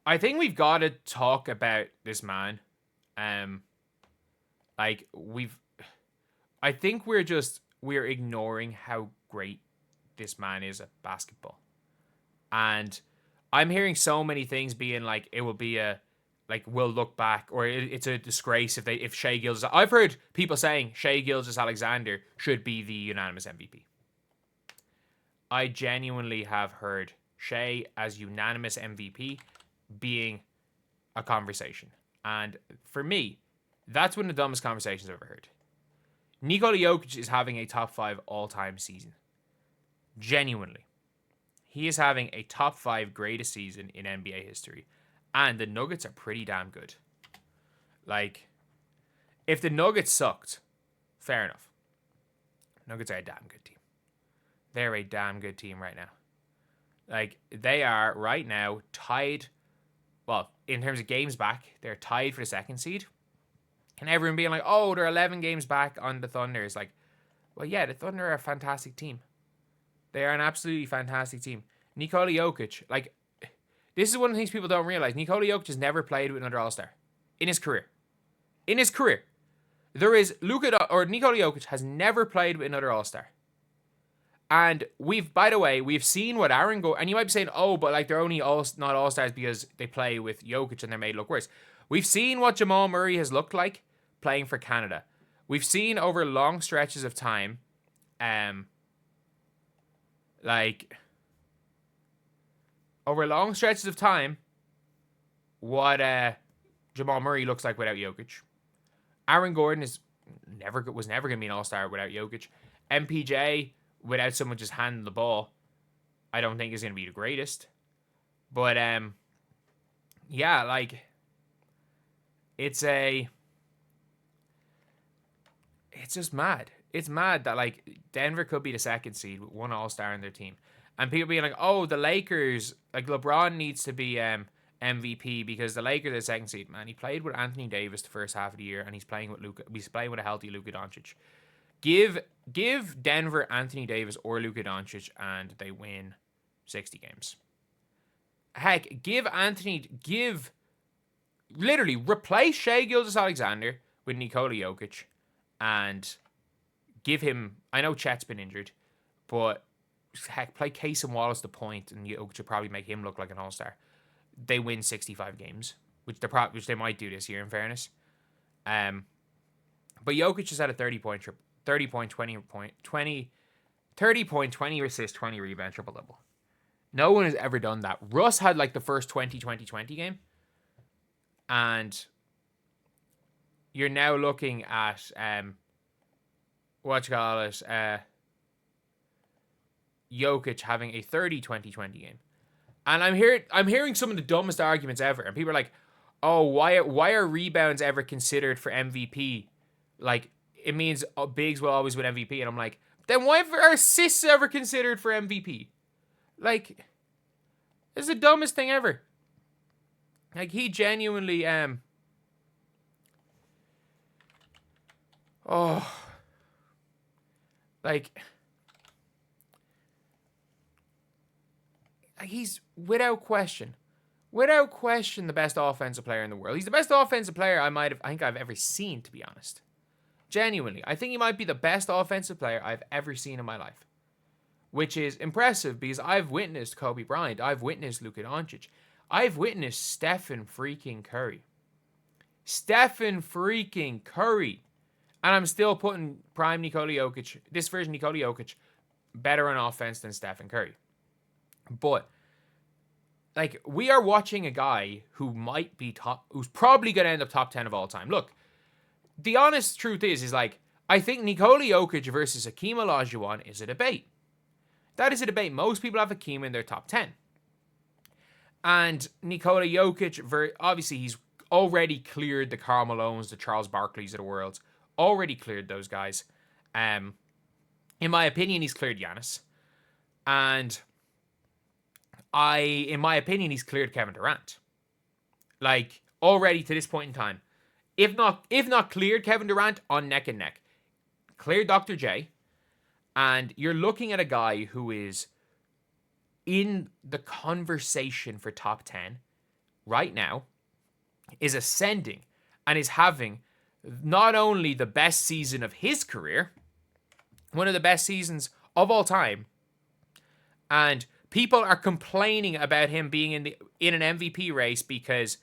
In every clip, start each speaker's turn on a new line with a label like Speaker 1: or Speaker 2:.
Speaker 1: I think we've got to talk about this man. Um, like we've, I think we're ignoring how great this man is at basketball, and I'm hearing so many things being like it will be a like we'll look back or it's a disgrace if Shea Gilgeous. I've heard people saying Shea Gilgeous Alexander should be the unanimous MVP. I genuinely have heard Shea as unanimous MVP being a conversation. And for me, that's one of the dumbest conversations I've ever heard. Nikola Jokic is having a top 5 all-time season. Genuinely. He is having a top 5 greatest season in NBA history. And the Nuggets are pretty damn good. Like, if the Nuggets sucked, fair enough. Nuggets are a damn good team. They're a damn good team right now. Like, they are right now tied. Well, in terms of games back, they're tied for the second seed. And everyone being like, oh, they're 11 games back on the Thunder. It's like, well, yeah, the Thunder are a fantastic team. They are an absolutely fantastic team. Nikola Jokic, like, this is one of the things people don't realize. Nikola Jokic has never played with another All-Star in his career. In his career. There is Nikola Jokic has never played with another All-Star. And by the way, we've seen what Aaron go, and you might be saying, oh, but like they're only not All-Stars because they play with Jokic and they're made look worse. We've seen what Jamal Murray has looked like playing for Canada. We've seen over long stretches of time, like over long stretches of time, what Jamal Murray looks like without Jokic. Aaron Gordon was never going to be an All-Star without Jokic. MPJ, without someone just handing the ball, I don't think is going to be the greatest. But yeah, like it's just mad. It's mad that like Denver could be the second seed with one All-Star in their team, and people being like, "Oh, the Lakers, like LeBron needs to be MVP because the Lakers are the second seed." Man, he played with Anthony Davis the first half of the year, and he's playing with Luka. He's playing with a healthy Luka Doncic. Give Denver Anthony Davis or Luka Doncic, and they win 60 games. Heck, literally replace Shea Gilgeous Alexander with Nikola Jokic, and give him. I know Chet's been injured, but heck, play Case and Wallace the point, and Jokic should probably make him look like an all-star. They win 65 games, which they might do this year. In fairness, but Jokic has had a 30-point, 20 assist, 20 rebound triple double. No one has ever done that. Russ had like the first 20-20-20 game, and you're now looking at Jokic having a 30-20-20 game. And I'm hearing some of the dumbest arguments ever, and people are like, "Oh, why are rebounds ever considered for MVP? Like, it means bigs will always win MVP." And I'm like, then why are assists ever considered for MVP? Like, it's the dumbest thing ever. Like, he genuinely like he's without question the best offensive player in the world. He's the best offensive player I think I've ever seen, to be honest. Genuinely, I think he might be the best offensive player I've ever seen in my life, which is impressive because I've witnessed Kobe Bryant, I've witnessed Luka Doncic, I've witnessed Stephen freaking Curry, and I'm still putting prime Nikola Jokic, this version Nikola Jokic, better on offense than Stephen Curry. But like, we are watching a guy who might be who's probably going to end up top 10 of all time. Look, the honest truth is like, I think Nikola Jokic versus Hakeem Olajuwon is a debate. That is a debate. Most people have Hakeem in their top 10. And Nikola Jokic, obviously he's already cleared the Karl Malones, the Charles Barkleys of the world. Already cleared those guys. In my opinion, he's cleared Giannis. And in my opinion, he's cleared Kevin Durant. Like, already to this point in time. If not cleared Kevin Durant, on neck and neck. Cleared Dr. J. And you're looking at a guy who is in the conversation for top 10 right now is ascending and is having not only the best season of his career, one of the best seasons of all time, and people are complaining about him being in an MVP race because,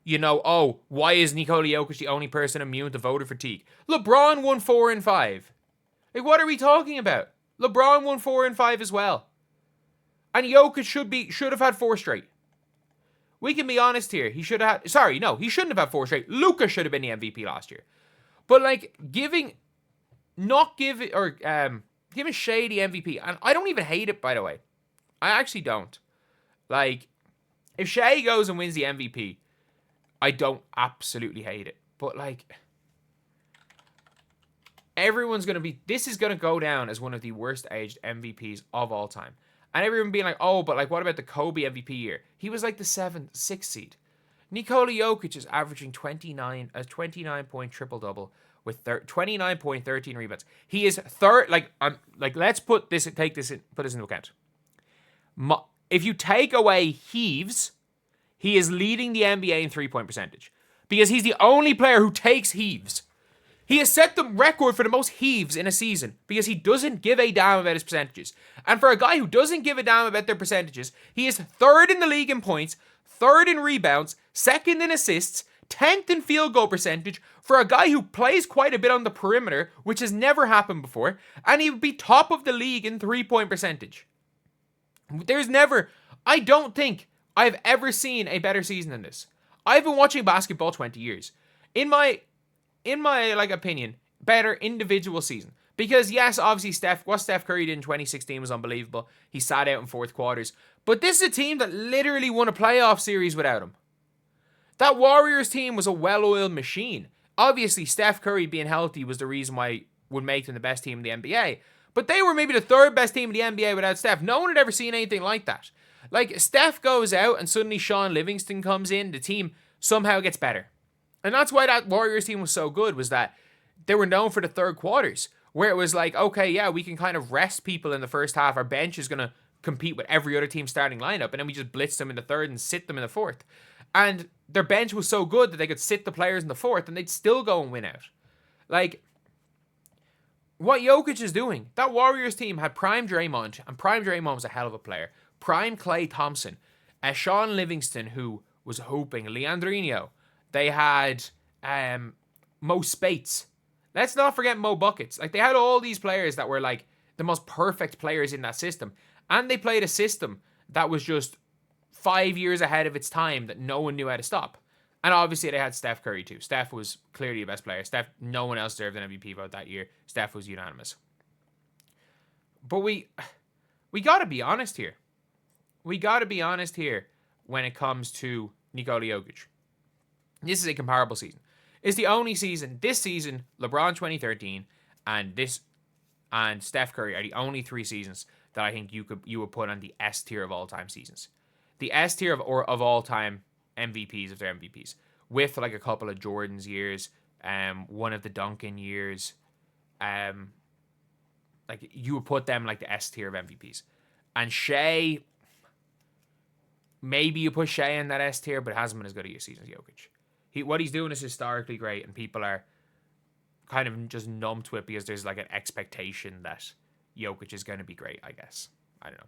Speaker 1: oh, why is Nikola Jokic the only person immune to voter fatigue? LeBron won 4 and 5. Like, what are we talking about? LeBron won 4 and 5 as well. And Jokic should have had 4 straight. We can be honest here. He should have had... Sorry, no, he shouldn't have had 4 straight. Luka should have been the MVP last year. But, like, giving Shea the MVP, and I don't even hate it, by the way. I actually don't. Like, if Shea goes and wins the MVP, I don't absolutely hate it. But, like, everyone's going to be... This is going to go down as one of the worst aged MVPs of all time. And everyone being like, oh, but, like, what about the Kobe MVP year? He was, like, the 6th seed. Nikola Jokic is averaging 29-point triple-double with 29.13 rebounds. He is third... let's put this into account. If you take away heaves, he is leading the NBA in 3-point percentage. Because he's the only player who takes heaves. He has set the record for the most heaves in a season because he doesn't give a damn about his percentages. And for a guy who doesn't give a damn about their percentages, he is 3rd in the league in points, 3rd in rebounds, 2nd in assists, 10th in field goal percentage for a guy who plays quite a bit on the perimeter, which has never happened before, and he would be top of the league in 3-point percentage. I don't think I've ever seen a better season than this. I've been watching basketball 20 years. In my opinion, better individual season. Because yes, obviously what Steph Curry did in 2016 was unbelievable. He sat out in 4th quarters. But this is a team that literally won a playoff series without him. That Warriors team was a well-oiled machine. Obviously, Steph Curry being healthy was the reason why would make them the best team in the NBA. But they were maybe the 3rd best team in the NBA without Steph. No one had ever seen anything like that. Like, Steph goes out and suddenly Sean Livingston comes in. The team somehow gets better. And that's why that Warriors team was so good, was that they were known for the 3rd quarters, where it was like, okay, yeah, we can kind of rest people in the first half. Our bench is going to compete with every other team's starting lineup, and then we just blitz them in the 3rd and sit them in the 4th. And their bench was so good that they could sit the players in the 4th, and they'd still go and win out. Like, what Jokic is doing, that Warriors team had prime Draymond, and prime Draymond was a hell of a player. Prime Klay Thompson, Sean Livingston, who was hooping, Leandrinho. They had Mo Spates. Let's not forget Mo Buckets. Like, they had all these players that were, like, the most perfect players in that system. And they played a system that was just 5 years ahead of its time that no one knew how to stop. And obviously they had Steph Curry too. Steph was clearly the best player. No one else deserved an MVP vote that year. Steph was unanimous. But we got to be honest here. We got to be honest here when it comes to Nikola Jokic. This is a comparable season. It's the only season, this season, LeBron 2013 and Steph Curry are the only 3 seasons that I think you would put on the S tier of all-time seasons. The S tier of all-time MVPs if they're MVPs. With like a couple of Jordan's years, one of the Duncan years. Like, you would put them like the S tier of MVPs. And Shea, maybe you put Shea in that S tier, but it hasn't been as good a season as Jokic. What he's doing is historically great, and people are kind of just numb to it because there's like an expectation that Jokic is going to be great, I guess. I don't know.